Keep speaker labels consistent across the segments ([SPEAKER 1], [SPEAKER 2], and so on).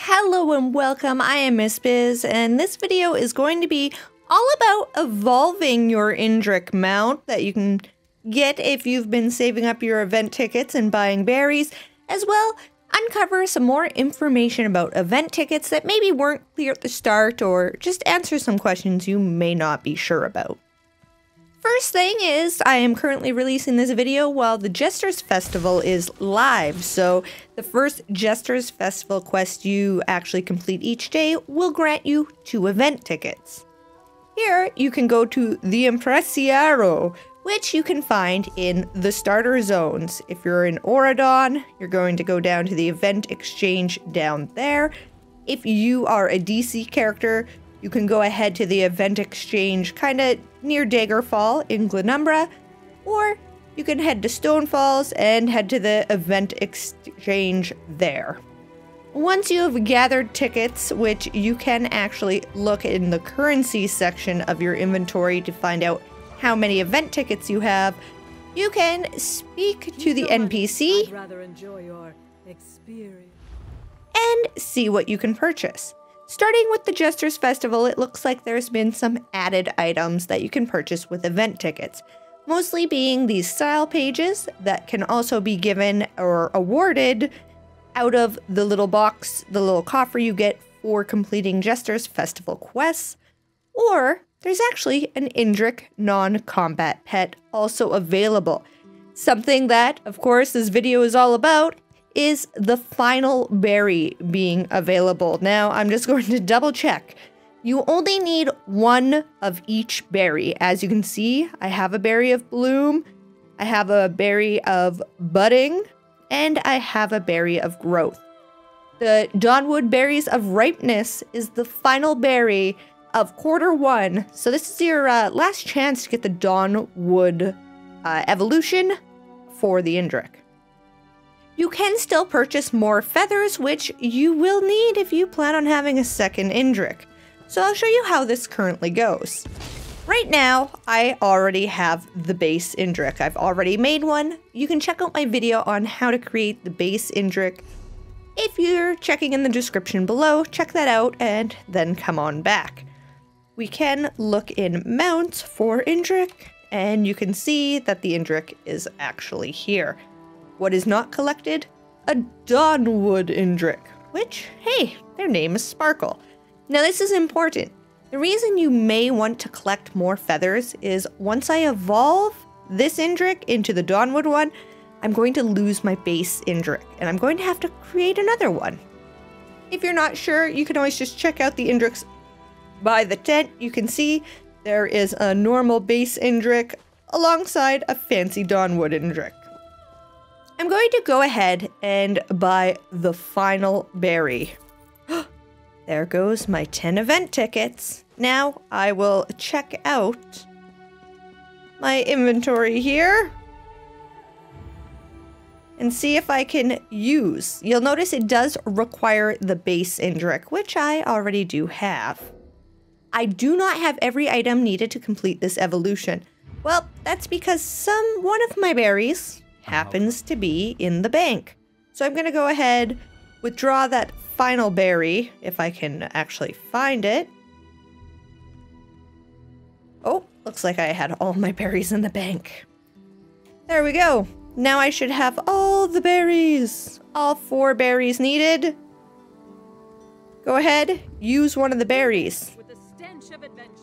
[SPEAKER 1] Hello and welcome, I am Miss Bizz, and this video is going to be all about evolving your Indrik mount that you can get if you've been saving up your event tickets and buying berries, as well uncover some more information about event tickets that maybe weren't clear at the start, or just answer some questions you may not be sure about. First thing is, I am currently releasing this video while the Jesters Festival is live, so the first Jesters Festival quest you actually complete each day will grant you 2 event tickets. Here, you can go to the Impresiaro, which you can find in the starter zones. If you're in Auradon, you're going to go down to the event exchange down there. If you are a DC character, you can go ahead to the event exchange kind of near Daggerfall in Glenumbra, or you can head to Stonefalls and head to the event exchange there. Once you have gathered tickets, which you can actually look in the currency section of your inventory to find out how many event tickets you have, you can speak to the NPC
[SPEAKER 2] I'd rather enjoy your experience
[SPEAKER 1] and see what you can purchase. Starting with the Jesters Festival, it looks like there's been some added items that you can purchase with event tickets, mostly being these style pages that can also be given or awarded out of the little box, the little coffer you get for completing Jesters Festival quests, or there's actually an Indrik non-combat pet also available. Something that, of course, this video is all about is the final berry being available. Now, I'm just going to double check. You only need 1 of each berry. As you can see, I have a berry of bloom, I have a berry of budding, and I have a berry of growth. The Dawnwood berries of ripeness is the final berry of quarter 1. So this is your last chance to get the Dawnwood evolution for the Indrik. You can still purchase more feathers, which you will need if you plan on having a second Indrik. So I'll show you how this currently goes. Right now, I already have the base Indrik. I've already made one. You can check out my video on how to create the base Indrik. If you're checking in the description below, check that out and then come on back. We can look in mounts for Indrik, and you can see that the Indrik is actually here. What is not collected? A Dawnwood Indrik, which, hey, their name is Sparkle. Now this is important. The reason you may want to collect more feathers is once I evolve this Indrik into the Dawnwood one, I'm going to lose my base Indrik, and I'm going to have to create another one. If you're not sure, you can always just check out the Indriks by the tent. You can see there is a normal base Indrik alongside a fancy Dawnwood Indrik. I'm going to go ahead and buy the final berry. There goes my 10 event tickets. Now I will check out my inventory here and see if I can use. You'll notice it does require the base Indrik, which I already do have. I do not have every item needed to complete this evolution. Well, that's because one of my berries happens to be in the bank. So I'm going to go ahead, withdraw that final berry, if I can actually find it. Oh, looks like I had all my berries in the bank. There we go. Now I should have all the berries. All 4 berries needed. Go ahead, use one of the berries.
[SPEAKER 2] with the stench of adventure.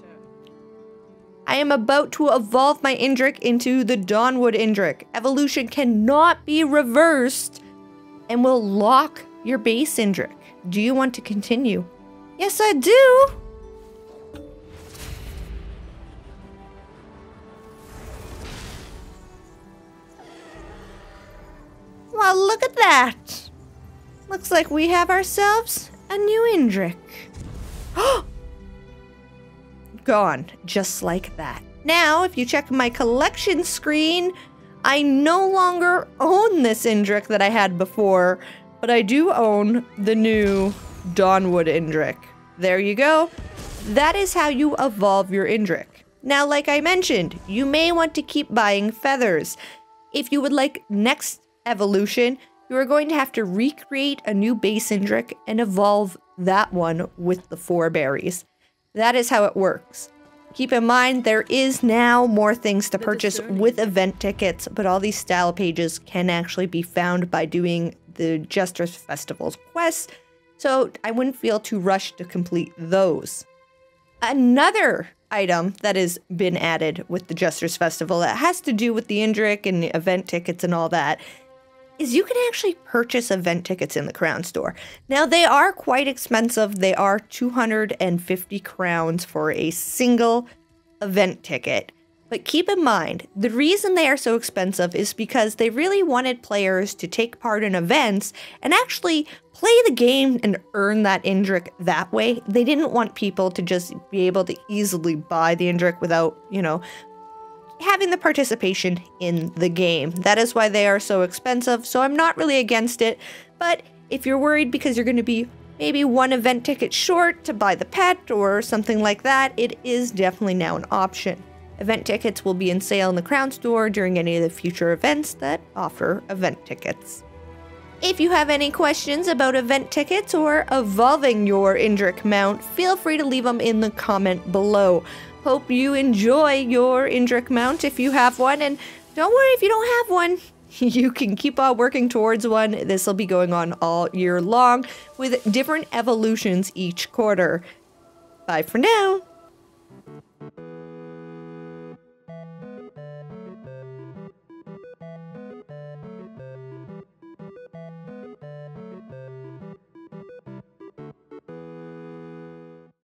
[SPEAKER 1] I am about to evolve my Indrik into the Dawnwood Indrik. Evolution cannot be reversed and will lock your base Indrik. Do you want to continue? Yes, I do! Well, look at that! Looks like we have ourselves a new Indrik. Gone, just like that. Now, if you check my collection screen, I no longer own this Indrik that I had before, but I do own the new Dawnwood Indrik. There you go. That is how you evolve your Indrik. Now, like I mentioned, you may want to keep buying feathers. If you would like next evolution, you are going to have to recreate a new base indrick and evolve that one with the 4 berries. That is how it works. Keep in mind, there is now more things to purchase with event tickets, but all these style pages can actually be found by doing the Jester's Festival's quests, so I wouldn't feel too rushed to complete those. Another item that has been added with the Jester's Festival that has to do with the indrick and the event tickets and all that is you can actually purchase event tickets in the crown store. Now, they are quite expensive. They are 250 crowns for a single event ticket. But keep in mind, the reason they are so expensive is because they really wanted players to take part in events and actually play the game and earn that indrick that way. They didn't want people to just be able to easily buy the indrick without, having the participation in the game. That is why they are so expensive, so I'm not really against it. But if you're worried because you're going to be maybe one event ticket short to buy the pet or something like that, it is definitely now an option. Event tickets will be in sale in the Crown Store during any of the future events that offer event tickets. If you have any questions about event tickets or evolving your indrick mount, feel free to leave them in the comment below. Hope you enjoy your indrick mount if you have one, and don't worry if you don't have one. You can keep on working towards one. This will be going on all year long with different evolutions each quarter. Bye for now.